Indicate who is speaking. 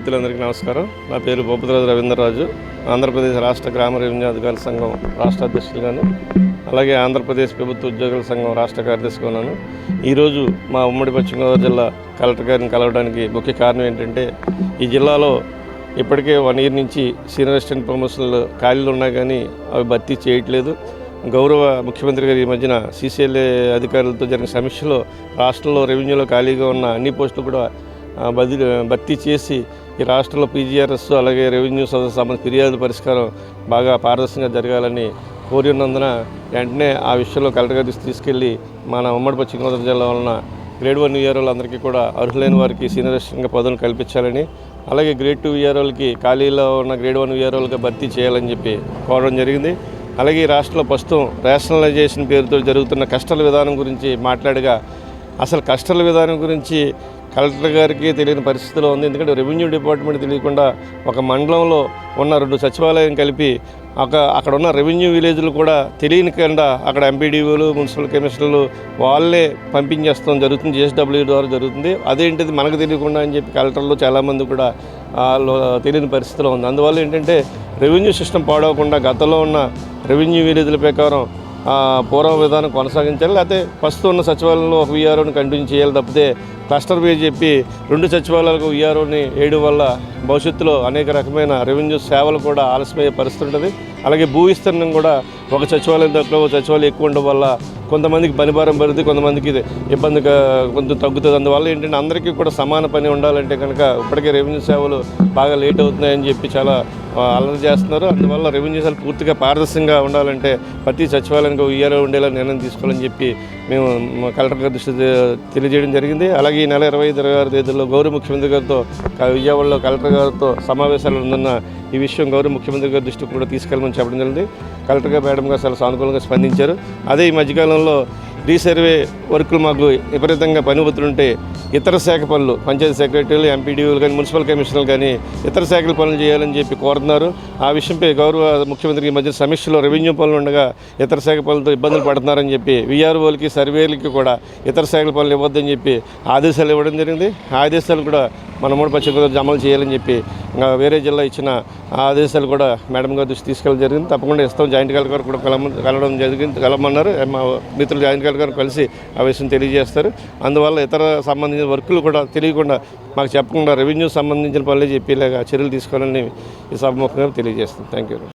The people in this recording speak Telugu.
Speaker 1: మిత్రులందరికీ నమస్కారం. నా పేరు బొప్పతిరాజు రవీంద్రరాజు. ఆంధ్రప్రదేశ్ రాష్ట్ర గ్రామ రెవెన్యూ అధికారుల సంఘం రాష్ట్ర అధ్యక్షులుగాను, అలాగే ఆంధ్రప్రదేశ్ ప్రభుత్వ ఉద్యోగుల సంఘం రాష్ట్ర కార్యదర్శిగా ఉన్నాను. ఈరోజు మా ఉమ్మడి పశ్చిమ గోదావరి జిల్లా కలెక్టర్ గారిని కలవడానికి ముఖ్య కారణం ఏంటంటే, ఈ జిల్లాలో ఇప్పటికే 1 year నుంచి సీనియర్ అసిస్టెంట్ ప్రమోషన్లు ఖాళీలు ఉన్నాయి, కానీ అవి భర్తీ చేయట్లేదు. గౌరవ ముఖ్యమంత్రి గారు ఈ మధ్యన CCLA అధికారులతో జరిగిన సమీక్షలో రాష్ట్రంలో రెవెన్యూలో ఖాళీగా ఉన్న అన్ని పోస్టులు కూడా భర్తీ చేసి ఈ రాష్ట్రంలో PGRS అలాగే రెవెన్యూ సంబంధించిన ఫిర్యాదుల పరిష్కారం బాగా పారదర్శకంగా జరగాలని కోరి ఉన్నందున వెంటనే ఆ విషయంలో కలెక్టర్ గారి తీసుకెళ్లి మన ఉమ్మడి పశ్చిమ గోదావరి జిల్లా వలన గ్రేడ్ 1 VROలందరికీ కూడా అర్హులైన వారికి సీనియర్ అసిస్టెంట్గా పదవులు కల్పించాలని, అలాగే గ్రేడ్ 2 VROలకి ఖాళీలో ఉన్న గ్రేడ్ 1 VROలుగా భర్తీ చేయాలని చెప్పి కోరడం జరిగింది. అలాగే ఈ రాష్ట్రంలో ప్రస్తుతం రేషనలైజేషన్ పేరుతో జరుగుతున్న కష్టాల విధానం గురించి మాట్లాడగా, అసలు కష్టాల విధానం గురించి కలెక్టర్ గారికి తెలియని పరిస్థితిలో ఉంది. ఎందుకంటే రెవెన్యూ డిపార్ట్మెంట్ తెలియకుండా ఒక మండలంలో ఉన్న 2 సచివాలయం కలిపి అక్కడ ఉన్న రెవెన్యూ విలేజ్లు కూడా తెలియనికుండా అక్కడ MPDOలు మున్సిపల్ కమిషనర్లు వాళ్ళే పంపించేస్తాం జరుగుతుంది, GSW ద్వారా జరుగుతుంది. అదేంటిది మనకు తెలియకుండా అని చెప్పి కలెక్టర్లు చాలామంది కూడా తెలియని పరిస్థితిలో ఉంది. అందువల్ల ఏంటంటే రెవెన్యూ సిస్టమ్ పాడవకుండా గతంలో ఉన్న రెవెన్యూ విలేజ్ల ప్రకారం పూర్వ విధానం కొనసాగించాలి, లేకపోతే ప్రస్తుతం ఉన్న సచివాలయంలో ఒక VROని కంటిన్యూ చేయాలి తప్పితే క్లస్టర్ పేరు చెప్పి 2 సచివాలయాలకు VROని వేయడం వల్ల భవిష్యత్తులో అనేక రకమైన రెవెన్యూ సేవలు కూడా ఆలస్యమయ్యే పరిస్థితి ఉంటుంది. అలాగే భూ విస్తీర్ణం కూడా ఒక సచివాలయం తక్కువ ఒక సచివాలయం ఎక్కువ ఉండడం వల్ల కొంతమందికి పనిభారం పెరుగుతుంది, కొంతమందికి ఇబ్బందిగా కొంచెం తగ్గుతుంది. అందువల్ల ఏంటంటే అందరికీ కూడా సమాన పని ఉండాలంటే కనుక ఇప్పటికే రెవెన్యూ సేవలు బాగా లేట్ అవుతున్నాయని చెప్పి చాలా అలర్ట్ చేస్తున్నారు. అందువల్ల రెవెన్యూ సేవలు పూర్తిగా పారదర్శకంగా ఉండాలంటే ప్రతి సచివాలయానికి VRO ఉండేలా నిర్ణయం తీసుకోవాలని చెప్పి మేము కలెక్టర్ గారి దృష్టి తెలియజేయడం జరిగింది. అలాగే ఈ నెల 25-26 తేదీల్లో గౌరవ ముఖ్యమంత్రి గారితో విజయవాడలో కలెక్టర్ గారితో సమావేశాలు ఉందన్న ఈ విషయం గౌరవ ముఖ్యమంత్రి గారి దృష్టికి కూడా తీసుకెళ్ళమని చెప్పడం జరిగింది. కలెక్టర్ గారు మేడం గారు చాలా సానుకూలంగా స్పందించారు. అదే ఈ మధ్యకాలంలో రీసర్వే వర్కులు మాకు విపరీతంగా పని ఒత్తిడుంటే ఇతర శాఖ పనులు పంచాయతీ సెక్రటరీలు MPDOలు కానీ మున్సిపల్ కమిషనర్లు కానీ ఇతర శాఖల పనులు చేయాలని చెప్పి కోరుతున్నారు. ఆ విషయంపై గౌరవ ముఖ్యమంత్రికి ఈ మధ్య సమీక్షలో రెవెన్యూ పనులు ఉండగా ఇతర శాఖ పనులతో ఇబ్బందులు పడుతున్నారని చెప్పి VROలకి సర్వేలకి కూడా ఇతర శాఖల పనులు ఇవ్వద్దని చెప్పి ఆదేశాలు ఇవ్వడం జరిగింది. ఆ ఆదేశాలు కూడా మన ఉమ్మడి పశ్చిమ గోదావరి అమలు చేయాలని చెప్పి వేరే జిల్లా ఇచ్చిన ఆదేశాలు కూడా మేడం గారి దృష్టి తీసుకెళ్ళడం జరిగింది. తప్పకుండా ఇస్తాం. జాయింట్ కలెక్టర్ గారు కూడా కలవడం జరిగింది, కలవమన్నారు. మా మిత్రులు జాయింట్ కలెక్టర్ గారు కలిసి ఆ విషయం తెలియజేస్తారు. అందువల్ల ఇతర సంబంధించిన వర్కులు కూడా తెలియకుండా మాకు చెప్పకుండా రెవెన్యూ సంబంధించిన పనులే చెప్పేలాగా చర్యలు తీసుకోవాలని ఈ సభముఖంగా తెలియజేస్తాం. Thank you.